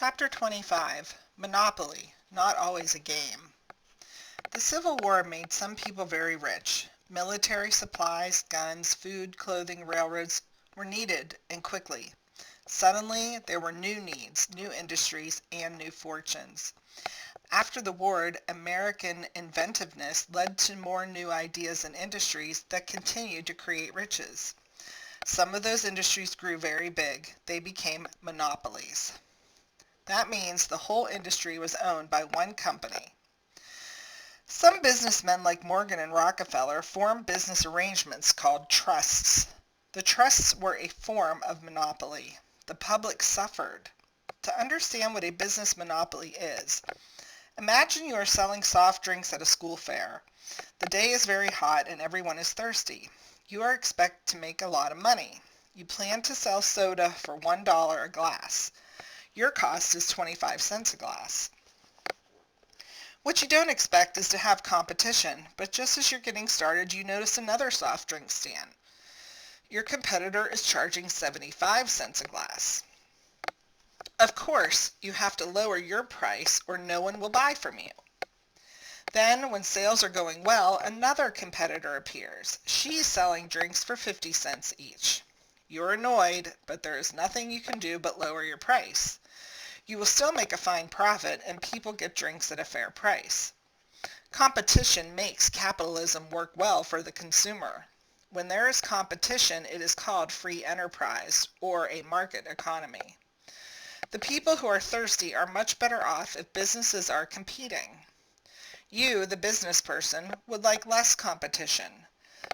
Chapter 25, Monopoly, Not Always a Game. The Civil War made some people very rich. Military supplies, guns, food, clothing, railroads were needed, and quickly. Suddenly, there were new needs, new industries, and new fortunes. After the war, American inventiveness led to more new ideas and industries that continued to create riches. Some of those industries grew very big. They became monopolies. That means the whole industry was owned by one company. Some businessmen like Morgan and Rockefeller formed business arrangements called trusts. The trusts were a form of monopoly. The public suffered. To understand what a business monopoly is, imagine you are selling soft drinks at a school fair. The day is very hot and everyone is thirsty. You are expected to make a lot of money. You plan to sell soda for $1 a glass. Your cost is 25 cents a glass. What you don't expect is to have competition, but just as you're getting started, you notice another soft drink stand. Your competitor is charging 75 cents a glass. Of course, you have to lower your price or no one will buy from you. Then, when sales are going well, another competitor appears. She's selling drinks for 50 cents each. You're annoyed, but there is nothing you can do but lower your price. You will still make a fine profit and people get drinks at a fair price. Competition makes capitalism work well for the consumer. When there is competition, it is called free enterprise or a market economy. The people who are thirsty are much better off if businesses are competing. You, the business person, would like less competition,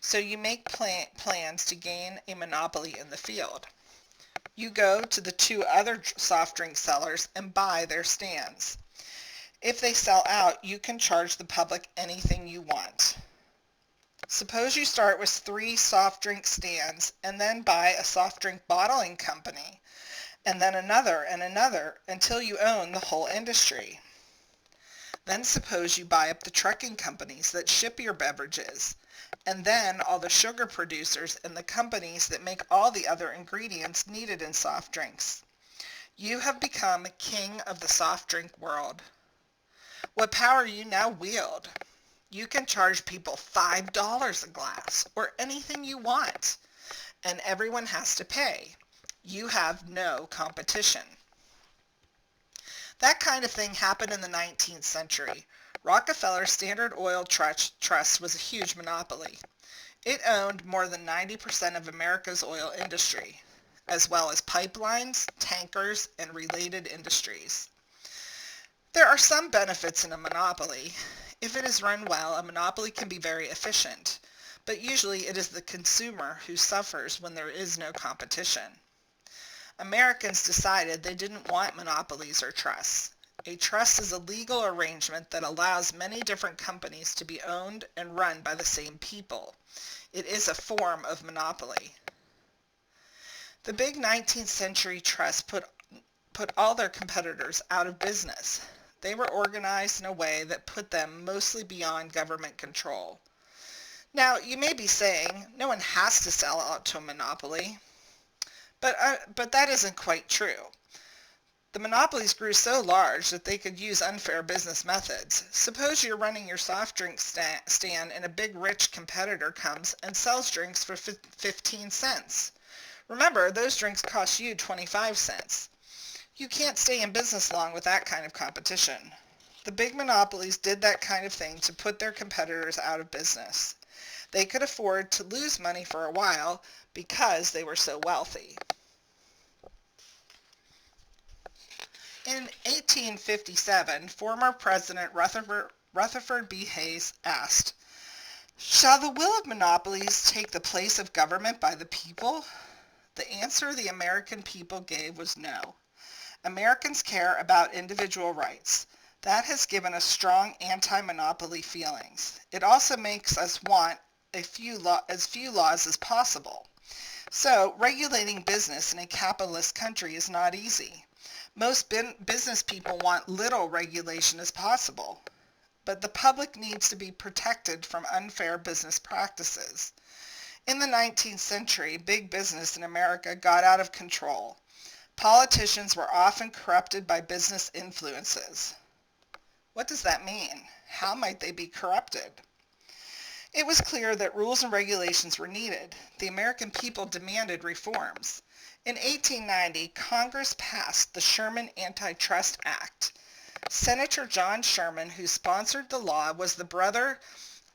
so you make plans to gain a monopoly in the field. You go to the two other soft drink sellers and buy their stands. If they sell out, you can charge the public anything you want. Suppose you start with 3 soft drink stands and then buy a soft drink bottling company, and then another and another until you own the whole industry. Then suppose you buy up the trucking companies that ship your beverages, and then all the sugar producers and the companies that make all the other ingredients needed in soft drinks. You have become king of the soft drink world. What power you now wield? You can charge people $5 a glass or anything you want, and everyone has to pay. You have no competition. That kind of thing happened in the 19th century. Rockefeller's Standard Oil Trust was a huge monopoly. It owned more than 90% of America's oil industry, as well as pipelines, tankers, and related industries. There are some benefits in a monopoly. If it is run well, a monopoly can be very efficient, but usually it is the consumer who suffers when there is no competition. Americans decided they didn't want monopolies or trusts. A trust is a legal arrangement that allows many different companies to be owned and run by the same people. It is a form of monopoly. The big 19th century trusts put all their competitors out of business. They were organized in a way that put them mostly beyond government control. Now, you may be saying, no one has to sell out to a monopoly. But that isn't quite true. The monopolies grew so large that they could use unfair business methods. Suppose you're running your soft drink stand and a big rich competitor comes and sells drinks for 15 cents. Remember, those drinks cost you 25 cents. You can't stay in business long with that kind of competition. The big monopolies did that kind of thing to put their competitors out of business. They could afford to lose money for a while because they were so wealthy. In 1857, former President Rutherford B. Hayes asked, "Shall the will of monopolies take the place of government by the people?" The answer the American people gave was no. Americans care about individual rights. That has given us strong anti-monopoly feelings. It also makes us want as few laws as possible. So, regulating business in a capitalist country is not easy. Most business people want little regulation as possible. But the public needs to be protected from unfair business practices. In the 19th century, big business in America got out of control. Politicians were often corrupted by business influences. What does that mean? How might they be corrupted? It was clear that rules and regulations were needed. The American people demanded reforms. In 1890, Congress passed the Sherman Antitrust Act. Senator John Sherman, who sponsored the law, was the brother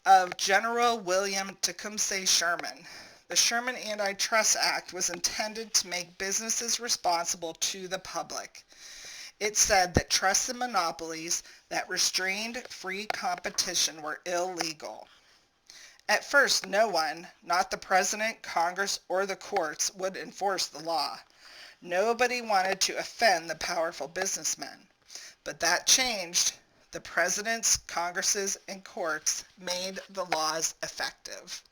of General William Tecumseh Sherman. The Sherman Antitrust Act was intended to make businesses responsible to the public. It said that trusts and monopolies that restrained free competition were illegal. At first, no one, not the president, Congress, or the courts, would enforce the law. Nobody wanted to offend the powerful businessmen. But that changed. The presidents, Congresses, and courts made the laws effective.